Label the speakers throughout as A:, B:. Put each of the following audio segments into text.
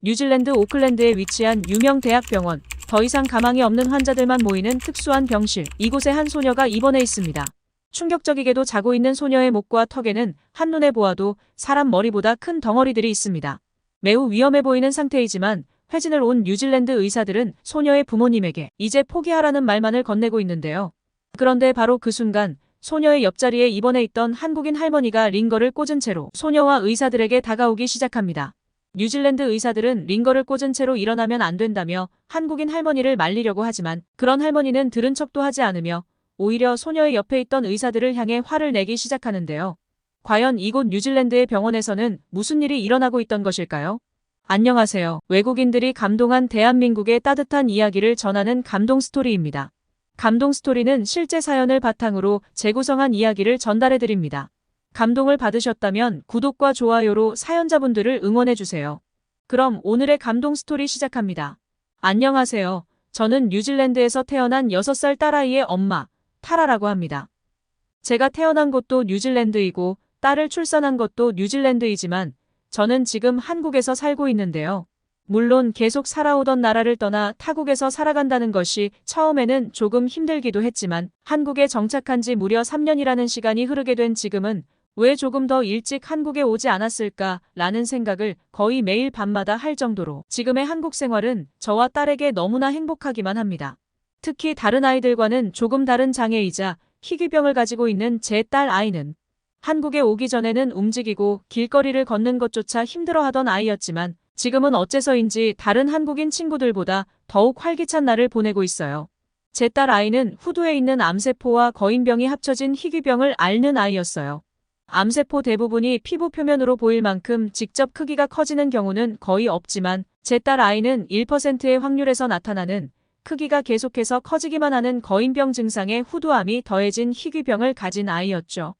A: 뉴질랜드 오클랜드에 위치한 유명 대학병원, 더 이상 가망이 없는 환자들만 모이는 특수한 병실, 이곳에 한 소녀가 입원해 있습니다. 충격적이게도 자고 있는 소녀의 목과 턱에는 한눈에 보아도 사람 머리보다 큰 덩어리들이 있습니다. 매우 위험해 보이는 상태이지만 회진을 온 뉴질랜드 의사들은 소녀의 부모님에게 이제 포기하라는 말만을 건네고 있는데요. 그런데 바로 그 순간 소녀의 옆자리에 입원해 있던 한국인 할머니가 링거를 꽂은 채로 소녀와 의사들에게 다가오기 시작합니다. 뉴질랜드 의사들은 링거를 꽂은 채로 일어나면 안 된다며 한국인 할머니를 말리려고 하지만 그런 할머니는 들은 척도 하지 않으며 오히려 소녀의 옆에 있던 의사들을 향해 화를 내기 시작하는데요. 과연 이곳 뉴질랜드의 병원에서는 무슨 일이 일어나고 있던 것일까요? 안녕하세요. 외국인들이 감동한 대한민국의 따뜻한 이야기를 전하는 감동 스토리입니다. 감동 스토리는 실제 사연을 바탕으로 재구성한 이야기를 전달해드립니다. 감동을 받으셨다면 구독과 좋아요로 사연자분들을 응원해주세요. 그럼 오늘의 감동 스토리 시작합니다. 안녕하세요. 저는 뉴질랜드에서 태어난 6살 딸아이의 엄마, 타라라고 합니다. 제가 태어난 곳도 뉴질랜드이고 딸을 출산한 것도 뉴질랜드이지만 저는 지금 한국에서 살고 있는데요. 물론 계속 살아오던 나라를 떠나 타국에서 살아간다는 것이 처음에는 조금 힘들기도 했지만 한국에 정착한 지 무려 3년이라는 시간이 흐르게 된 지금은 왜 조금 더 일찍 한국에 오지 않았을까라는 생각을 거의 매일 밤마다 할 정도로 지금의 한국 생활은 저와 딸에게 너무나 행복하기만 합니다. 특히 다른 아이들과는 조금 다른 장애이자 희귀병을 가지고 있는 제 딸 아이는 한국에 오기 전에는 움직이고 길거리를 걷는 것조차 힘들어하던 아이였지만 지금은 어째서인지 다른 한국인 친구들보다 더욱 활기찬 날을 보내고 있어요. 제 딸 아이는 후두에 있는 암세포와 거인병이 합쳐진 희귀병을 앓는 아이였어요. 암세포 대부분이 피부 표면으로 보일 만큼 직접 크기가 커지는 경우는 거의 없지만 제 딸 아이는 1%의 확률에서 나타나는 크기가 계속해서 커지기만 하는 거인병 증상에 후두암이 더해진 희귀병을 가진 아이였죠.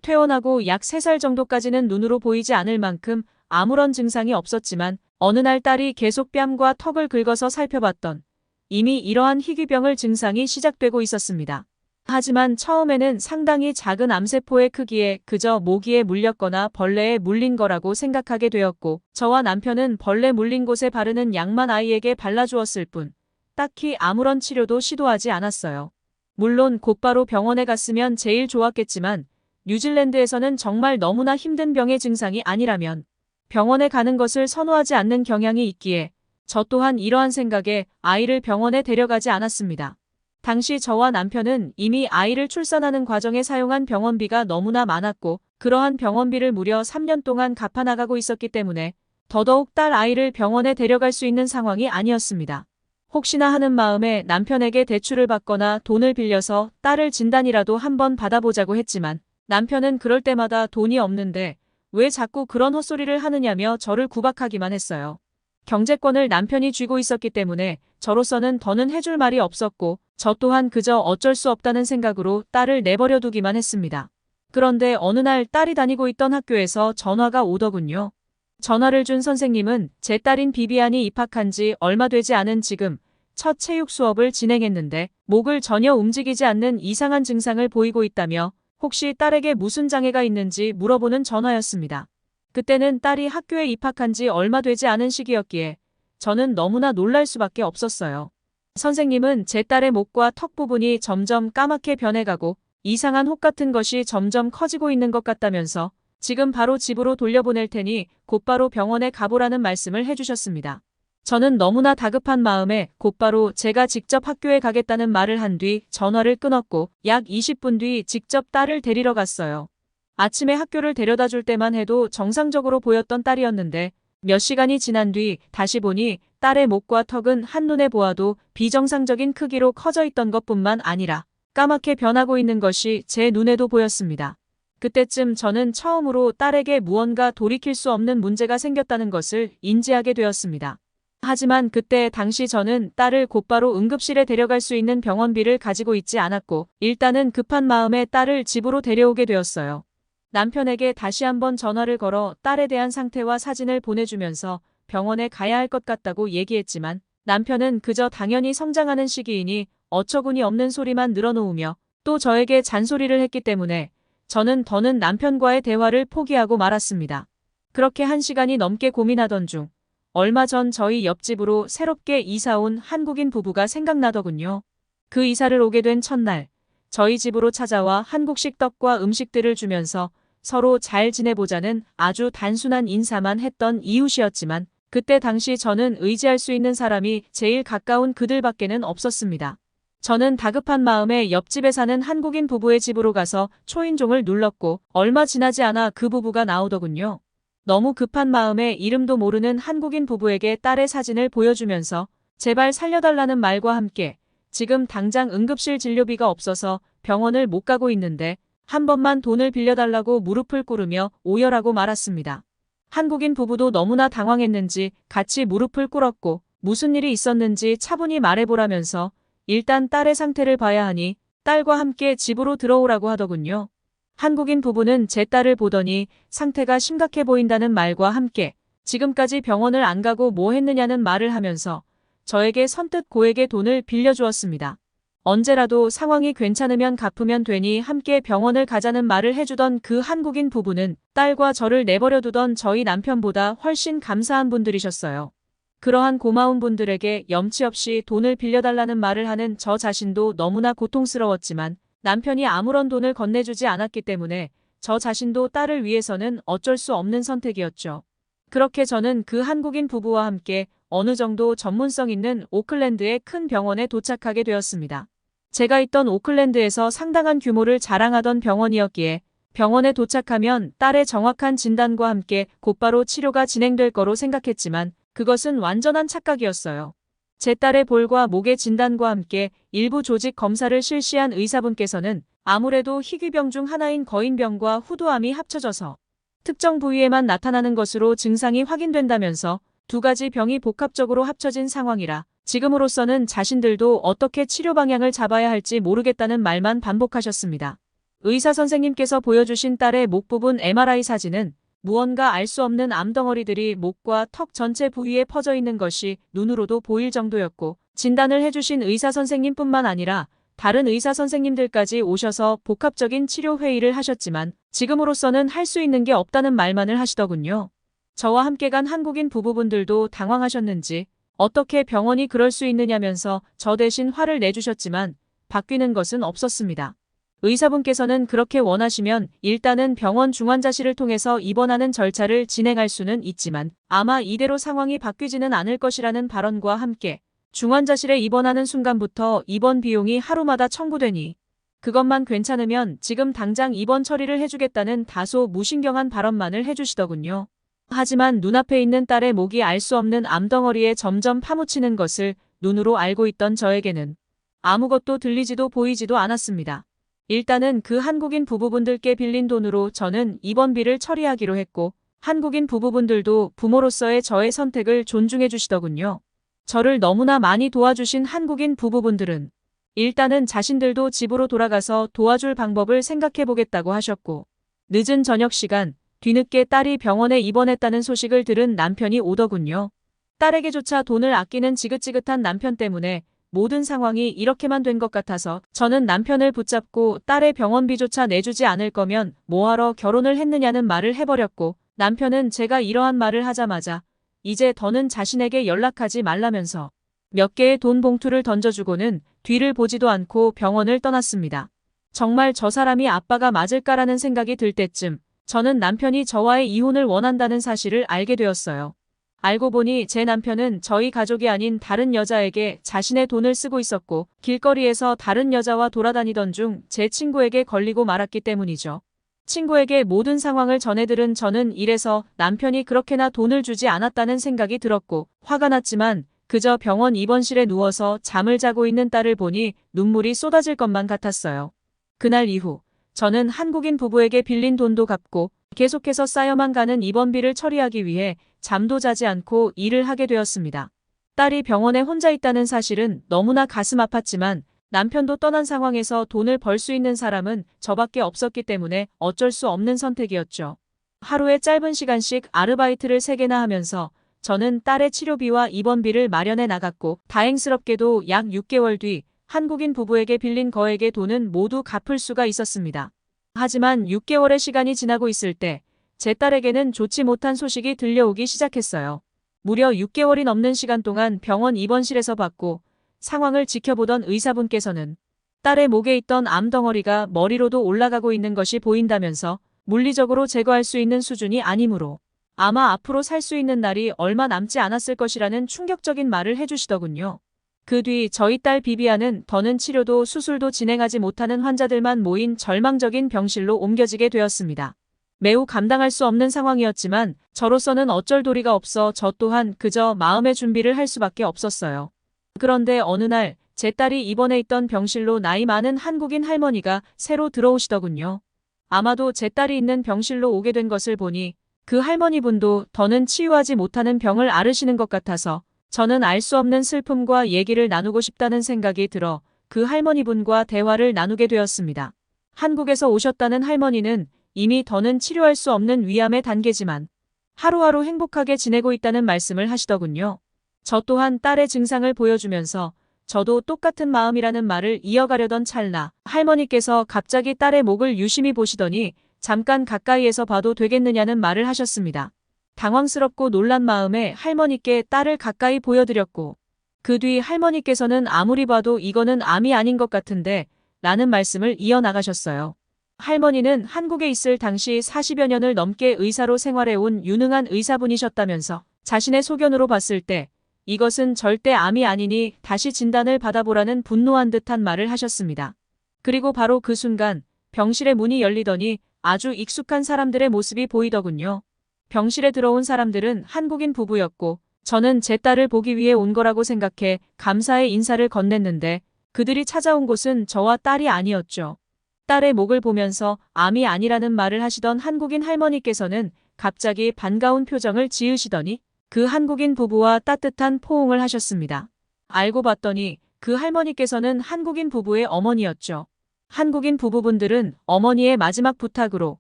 A: 퇴원하고 약 3살 정도까지는 눈으로 보이지 않을 만큼 아무런 증상이 없었지만 어느 날 딸이 계속 뺨과 턱을 긁어서 살펴봤던 이미 이러한 희귀병을 증상이 시작되고 있었습니다. 하지만 처음에는 상당히 작은 암세포의 크기에 그저 모기에 물렸거나 벌레에 물린 거라고 생각하게 되었고 저와 남편은 벌레 물린 곳에 바르는 약만 아이에게 발라주었을 뿐 딱히 아무런 치료도 시도하지 않았어요. 물론 곧바로 병원에 갔으면 제일 좋았겠지만 뉴질랜드에서는 정말 너무나 힘든 병의 증상이 아니라면 병원에 가는 것을 선호하지 않는 경향이 있기에 저 또한 이러한 생각에 아이를 병원에 데려가지 않았습니다. 당시 저와 남편은 이미 아이를 출산하는 과정에 사용한 병원비가 너무나 많았고 그러한 병원비를 무려 3년 동안 갚아나가고 있었기 때문에 더더욱 딸 아이를 병원에 데려갈 수 있는 상황이 아니었습니다. 혹시나 하는 마음에 남편에게 대출을 받거나 돈을 빌려서 딸을 진단이라도 한번 받아보자고 했지만 남편은 그럴 때마다 돈이 없는데 왜 자꾸 그런 헛소리를 하느냐며 저를 구박하기만 했어요. 경제권을 남편이 쥐고 있었기 때문에 저로서는 더는 해줄 말이 없었고 저 또한 그저 어쩔 수 없다는 생각으로 딸을 내버려 두기만 했습니다. 그런데 어느 날 딸이 다니고 있던 학교에서 전화가 오더군요. 전화를 준 선생님은 제 딸인 비비안이 입학한 지 얼마 되지 않은 지금 첫 체육 수업을 진행했는데 목을 전혀 움직이지 않는 이상한 증상을 보이고 있다며 혹시 딸에게 무슨 장애가 있는지 물어보는 전화였습니다. 그때는 딸이 학교에 입학한 지 얼마 되지 않은 시기였기에 저는 너무나 놀랄 수밖에 없었어요. 선생님은 제 딸의 목과 턱 부분이 점점 까맣게 변해가고 이상한 혹 같은 것이 점점 커지고 있는 것 같다면서 지금 바로 집으로 돌려보낼 테니 곧바로 병원에 가보라는 말씀을 해주셨습니다. 저는 너무나 다급한 마음에 곧바로 제가 직접 학교에 가겠다는 말을 한 뒤 전화를 끊었고 약 20분 뒤 직접 딸을 데리러 갔어요. 아침에 학교를 데려다 줄 때만 해도 정상적으로 보였던 딸이었는데 몇 시간이 지난 뒤 다시 보니 딸의 목과 턱은 한눈에 보아도 비정상적인 크기로 커져 있던 것뿐만 아니라 까맣게 변하고 있는 것이 제 눈에도 보였습니다. 그때쯤 저는 처음으로 딸에게 무언가 돌이킬 수 없는 문제가 생겼다는 것을 인지하게 되었습니다. 하지만 그때 당시 저는 딸을 곧바로 응급실에 데려갈 수 있는 병원비를 가지고 있지 않았고 일단은 급한 마음에 딸을 집으로 데려오게 되었어요. 남편에게 다시 한번 전화를 걸어 딸에 대한 상태와 사진을 보내주면서 병원에 가야 할 것 같다고 얘기했지만 남편은 그저 당연히 성장하는 시기이니 어처구니 없는 소리만 늘어놓으며 또 저에게 잔소리를 했기 때문에 저는 더는 남편과의 대화를 포기하고 말았습니다. 그렇게 1시간이 넘게 고민하던 중 얼마 전 저희 옆집으로 새롭게 이사 온 한국인 부부가 생각나더군요. 그 이사를 오게 된 첫날, 저희 집으로 찾아와 한국식 떡과 음식들을 주면서 서로 잘 지내보자는 아주 단순한 인사만 했던 이웃이었지만 그때 당시 저는 의지할 수 있는 사람이 제일 가까운 그들밖에는 없었습니다. 저는 다급한 마음에 옆집에 사는 한국인 부부의 집으로 가서 초인종을 눌렀고 얼마 지나지 않아 그 부부가 나오더군요. 너무 급한 마음에 이름도 모르는 한국인 부부에게 딸의 사진을 보여주면서 제발 살려달라는 말과 함께 지금 당장 응급실 진료비가 없어서 병원을 못 가고 있는데 한 번만 돈을 빌려달라고 무릎을 꿇으며 오열하고 말았습니다. 한국인 부부도 너무나 당황했는지 같이 무릎을 꿇었고 무슨 일이 있었는지 차분히 말해보라면서 일단 딸의 상태를 봐야 하니 딸과 함께 집으로 들어오라고 하더군요. 한국인 부부는 제 딸을 보더니 상태가 심각해 보인다는 말과 함께 지금까지 병원을 안 가고 뭐 했느냐는 말을 하면서 저에게 선뜻 고액의 돈을 빌려주었습니다. 언제라도 상황이 괜찮으면 갚으면 되니 함께 병원을 가자는 말을 해주던 그 한국인 부부는 딸과 저를 내버려 두던 저희 남편보다 훨씬 감사한 분들이셨어요. 그러한 고마운 분들에게 염치 없이 돈을 빌려달라는 말을 하는 저 자신도 너무나 고통스러웠지만 남편이 아무런 돈을 건네주지 않았기 때문에 저 자신도 딸을 위해서는 어쩔 수 없는 선택이었죠. 그렇게 저는 그 한국인 부부와 함께 어느 정도 전문성 있는 오클랜드의 큰 병원에 도착하게 되었습니다. 제가 있던 오클랜드에서 상당한 규모를 자랑하던 병원이었기에 병원에 도착하면 딸의 정확한 진단과 함께 곧바로 치료가 진행될 거로 생각했지만 그것은 완전한 착각이었어요. 제 딸의 볼과 목의 진단과 함께 일부 조직 검사를 실시한 의사분께서는 아무래도 희귀병 중 하나인 거인병과 후두암이 합쳐져서 특정 부위에만 나타나는 것으로 증상이 확인된다면서 두 가지 병이 복합적으로 합쳐진 상황이라 지금으로서는 자신들도 어떻게 치료 방향을 잡아야 할지 모르겠다는 말만 반복하셨습니다. 의사 선생님께서 보여주신 딸의 목 부분 MRI 사진은 무언가 알 수 없는 암덩어리들이 목과 턱 전체 부위에 퍼져 있는 것이 눈으로도 보일 정도였고 진단을 해주신 의사 선생님뿐만 아니라 다른 의사 선생님들까지 오셔서 복합적인 치료 회의를 하셨지만 지금으로서는 할 수 있는 게 없다는 말만을 하시더군요. 저와 함께 간 한국인 부부분들도 당황하셨는지 어떻게 병원이 그럴 수 있느냐면서 저 대신 화를 내주셨지만 바뀌는 것은 없었습니다. 의사분께서는 그렇게 원하시면 일단은 병원 중환자실을 통해서 입원하는 절차를 진행할 수는 있지만 아마 이대로 상황이 바뀌지는 않을 것이라는 발언과 함께 중환자실에 입원하는 순간부터 입원 비용이 하루마다 청구되니 그것만 괜찮으면 지금 당장 입원 처리를 해주겠다는 다소 무신경한 발언만을 해주시더군요. 하지만 눈앞에 있는 딸의 목이 알 수 없는 암덩어리에 점점 파묻히는 것을 눈으로 알고 있던 저에게는 아무것도 들리지도 보이지도 않았습니다. 일단은 그 한국인 부부분들께 빌린 돈으로 저는 입원비를 처리하기로 했고 한국인 부부분들도 부모로서의 저의 선택을 존중해 주시더군요. 저를 너무나 많이 도와주신 한국인 부부분들은 일단은 자신들도 집으로 돌아가서 도와줄 방법을 생각해 보겠다고 하셨고 늦은 저녁 시간 뒤늦게 딸이 병원에 입원했다는 소식을 들은 남편이 오더군요. 딸에게조차 돈을 아끼는 지긋지긋한 남편 때문에 모든 상황이 이렇게만 된 것 같아서 저는 남편을 붙잡고 딸의 병원비조차 내주지 않을 거면 뭐하러 결혼을 했느냐는 말을 해버렸고 남편은 제가 이러한 말을 하자마자 이제 더는 자신에게 연락하지 말라면서 몇 개의 돈 봉투를 던져주고는 뒤를 보지도 않고 병원을 떠났습니다. 정말 저 사람이 아빠가 맞을까라는 생각이 들 때쯤 저는 남편이 저와의 이혼을 원한다는 사실을 알게 되었어요. 알고 보니 제 남편은 저희 가족이 아닌 다른 여자에게 자신의 돈을 쓰고 있었고 길거리에서 다른 여자와 돌아다니던 중 제 친구에게 걸리고 말았기 때문이죠. 친구에게 모든 상황을 전해들은 저는 이래서 남편이 그렇게나 돈을 주지 않았다는 생각이 들었고 화가 났지만 그저 병원 입원실에 누워서 잠을 자고 있는 딸을 보니 눈물이 쏟아질 것만 같았어요. 그날 이후 저는 한국인 부부에게 빌린 돈도 갚고 계속해서 쌓여만 가는 입원비를 처리하기 위해 잠도 자지 않고 일을 하게 되었습니다. 딸이 병원에 혼자 있다는 사실은 너무나 가슴 아팠지만 남편도 떠난 상황에서 돈을 벌 수 있는 사람은 저밖에 없었기 때문에 어쩔 수 없는 선택이었죠. 하루에 짧은 시간씩 아르바이트를 3개나 하면서 저는 딸의 치료비와 입원비를 마련해 나갔고 다행스럽게도 약 6개월 뒤 한국인 부부에게 빌린 거액의 돈은 모두 갚을 수가 있었습니다. 하지만 6개월의 시간이 지나고 있을 때 제 딸에게는 좋지 못한 소식이 들려오기 시작했어요. 무려 6개월이 넘는 시간 동안 병원 입원실에서 받고 상황을 지켜보던 의사분께서는 딸의 목에 있던 암덩어리가 머리로도 올라가고 있는 것이 보인다면서 물리적으로 제거할 수 있는 수준이 아니므로 아마 앞으로 살 수 있는 날이 얼마 남지 않았을 것이라는 충격적인 말을 해주시더군요. 그 뒤 저희 딸 비비안은 더는 치료도 수술도 진행하지 못하는 환자들만 모인 절망적인 병실로 옮겨지게 되었습니다. 매우 감당할 수 없는 상황이었지만 저로서는 어쩔 도리가 없어 저 또한 그저 마음의 준비를 할 수밖에 없었어요. 그런데 어느 날 제 딸이 입원해 있던 병실로 나이 많은 한국인 할머니가 새로 들어오시더군요. 아마도 제 딸이 있는 병실로 오게 된 것을 보니 그 할머니분도 더는 치유하지 못하는 병을 앓으시는 것 같아서 저는 알 수 없는 슬픔과 얘기를 나누고 싶다는 생각이 들어 그 할머니분과 대화를 나누게 되었습니다. 한국에서 오셨다는 할머니는 이미 더는 치료할 수 없는 위암의 단계지만 하루하루 행복하게 지내고 있다는 말씀을 하시더군요. 저 또한 딸의 증상을 보여주면서 저도 똑같은 마음이라는 말을 이어가려던 찰나 할머니께서 갑자기 딸의 목을 유심히 보시더니 잠깐 가까이에서 봐도 되겠느냐는 말을 하셨습니다. 당황스럽고 놀란 마음에 할머니께 딸을 가까이 보여드렸고 그 뒤 할머니께서는 아무리 봐도 이거는 암이 아닌 것 같은데 라는 말씀을 이어나가셨어요. 할머니는 한국에 있을 당시 40여 년을 넘게 의사로 생활해온 유능한 의사분이셨다면서 자신의 소견으로 봤을 때 이것은 절대 암이 아니니 다시 진단을 받아보라는 분노한 듯한 말을 하셨습니다. 그리고 바로 그 순간 병실의 문이 열리더니 아주 익숙한 사람들의 모습이 보이더군요. 병실에 들어온 사람들은 한국인 부부였고 저는 제 딸을 보기 위해 온 거라고 생각해 감사의 인사를 건넸는데 그들이 찾아온 곳은 저와 딸이 아니었죠. 딸의 목을 보면서 암이 아니라는 말을 하시던 한국인 할머니께서는 갑자기 반가운 표정을 지으시더니 그 한국인 부부와 따뜻한 포옹을 하셨습니다. 알고 봤더니 그 할머니께서는 한국인 부부의 어머니였죠. 한국인 부부분들은 어머니의 마지막 부탁으로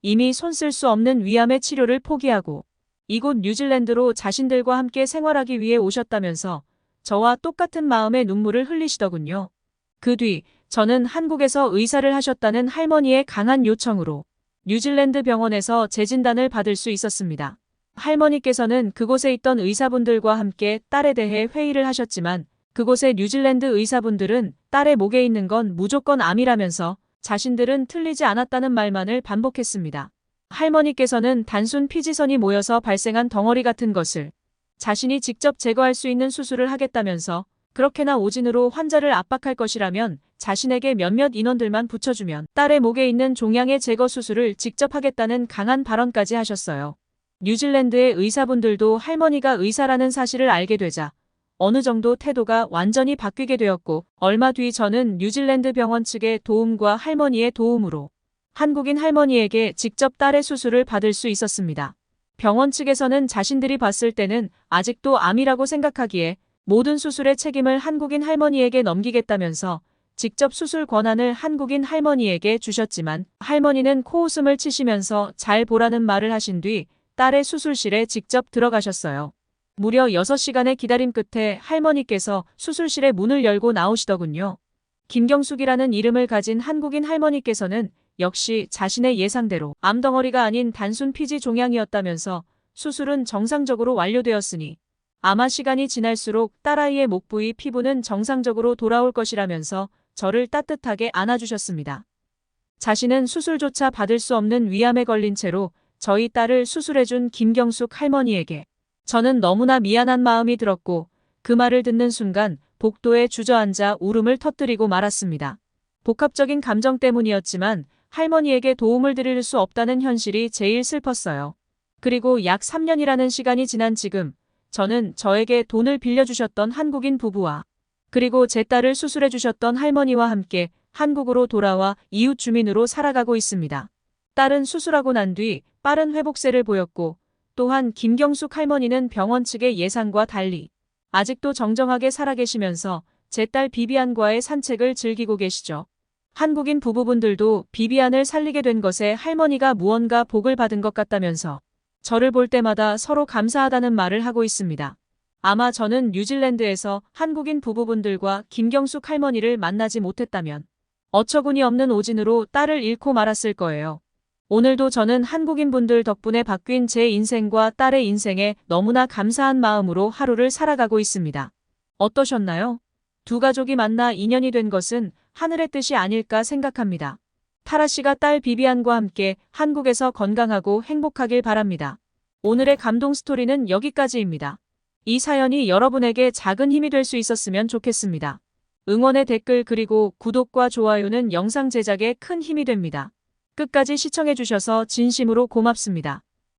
A: 이미 손 쓸 수 없는 위암의 치료를 포기하고 이곳 뉴질랜드로 자신들과 함께 생활하기 위해 오셨다면서 저와 똑같은 마음의 눈물을 흘리시더군요. 그 뒤 저는 한국에서 의사를 하셨다는 할머니의 강한 요청으로 뉴질랜드 병원에서 재진단을 받을 수 있었습니다. 할머니께서는 그곳에 있던 의사분들과 함께 딸에 대해 회의를 하셨지만 그곳의 뉴질랜드 의사분들은 딸의 목에 있는 건 무조건 암이라면서 자신들은 틀리지 않았다는 말만을 반복했습니다. 할머니께서는 단순 피지선이 모여서 발생한 덩어리 같은 것을 자신이 직접 제거할 수 있는 수술을 하겠다면서 그렇게나 오진으로 환자를 압박할 것이라면 자신에게 몇몇 인원들만 붙여주면 딸의 목에 있는 종양의 제거 수술을 직접 하겠다는 강한 발언까지 하셨어요. 뉴질랜드의 의사분들도 할머니가 의사라는 사실을 알게 되자 어느 정도 태도가 완전히 바뀌게 되었고 얼마 뒤 저는 뉴질랜드 병원 측의 도움과 할머니의 도움으로 한국인 할머니에게 직접 딸의 수술을 받을 수 있었습니다. 병원 측에서는 자신들이 봤을 때는 아직도 암이라고 생각하기에 모든 수술의 책임을 한국인 할머니에게 넘기겠다면서 직접 수술 권한을 한국인 할머니에게 주셨지만 할머니는 코웃음을 치시면서 잘 보라는 말을 하신 뒤 딸의 수술실에 직접 들어가셨어요. 무려 6시간의 기다림 끝에 할머니께서 수술실의 문을 열고 나오시더군요. 김경숙이라는 이름을 가진 한국인 할머니께서는 역시 자신의 예상대로 암덩어리가 아닌 단순 피지 종양이었다면서 수술은 정상적으로 완료되었으니 아마 시간이 지날수록 딸아이의 목 부위 피부는 정상적으로 돌아올 것이라면서 저를 따뜻하게 안아주셨습니다. 자신은 수술조차 받을 수 없는 위암에 걸린 채로 저희 딸을 수술해준 김경숙 할머니에게 저는 너무나 미안한 마음이 들었고 그 말을 듣는 순간 복도에 주저앉아 울음을 터뜨리고 말았습니다. 복합적인 감정 때문이었지만 할머니에게 도움을 드릴 수 없다는 현실이 제일 슬펐어요. 그리고 약 3년이라는 시간이 지난 지금 저는 저에게 돈을 빌려주셨던 한국인 부부와 그리고 제 딸을 수술해주셨던 할머니와 함께 한국으로 돌아와 이웃 주민으로 살아가고 있습니다. 딸은 수술하고 난 뒤 빠른 회복세를 보였고 또한 김경숙 할머니는 병원 측의 예상과 달리 아직도 정정하게 살아계시면서 제 딸 비비안과의 산책을 즐기고 계시죠. 한국인 부부분들도 비비안을 살리게 된 것에 할머니가 무언가 복을 받은 것 같다면서 저를 볼 때마다 서로 감사하다는 말을 하고 있습니다. 아마 저는 뉴질랜드에서 한국인 부부분들과 김경숙 할머니를 만나지 못했다면 어처구니 없는 오진으로 딸을 잃고 말았을 거예요. 오늘도 저는 한국인 분들 덕분에 바뀐 제 인생과 딸의 인생에 너무나 감사한 마음으로 하루를 살아가고 있습니다. 어떠셨나요? 두 가족이 만나 인연이 된 것은 하늘의 뜻이 아닐까 생각합니다. 타라 씨가 딸 비비안과 함께 한국에서 건강하고 행복하길 바랍니다. 오늘의 감동 스토리는 여기까지입니다. 이 사연이 여러분에게 작은 힘이 될 수 있었으면 좋겠습니다. 응원의 댓글 그리고 구독과 좋아요는 영상 제작에 큰 힘이 됩니다. 끝까지 시청해주셔서 진심으로 고맙습니다.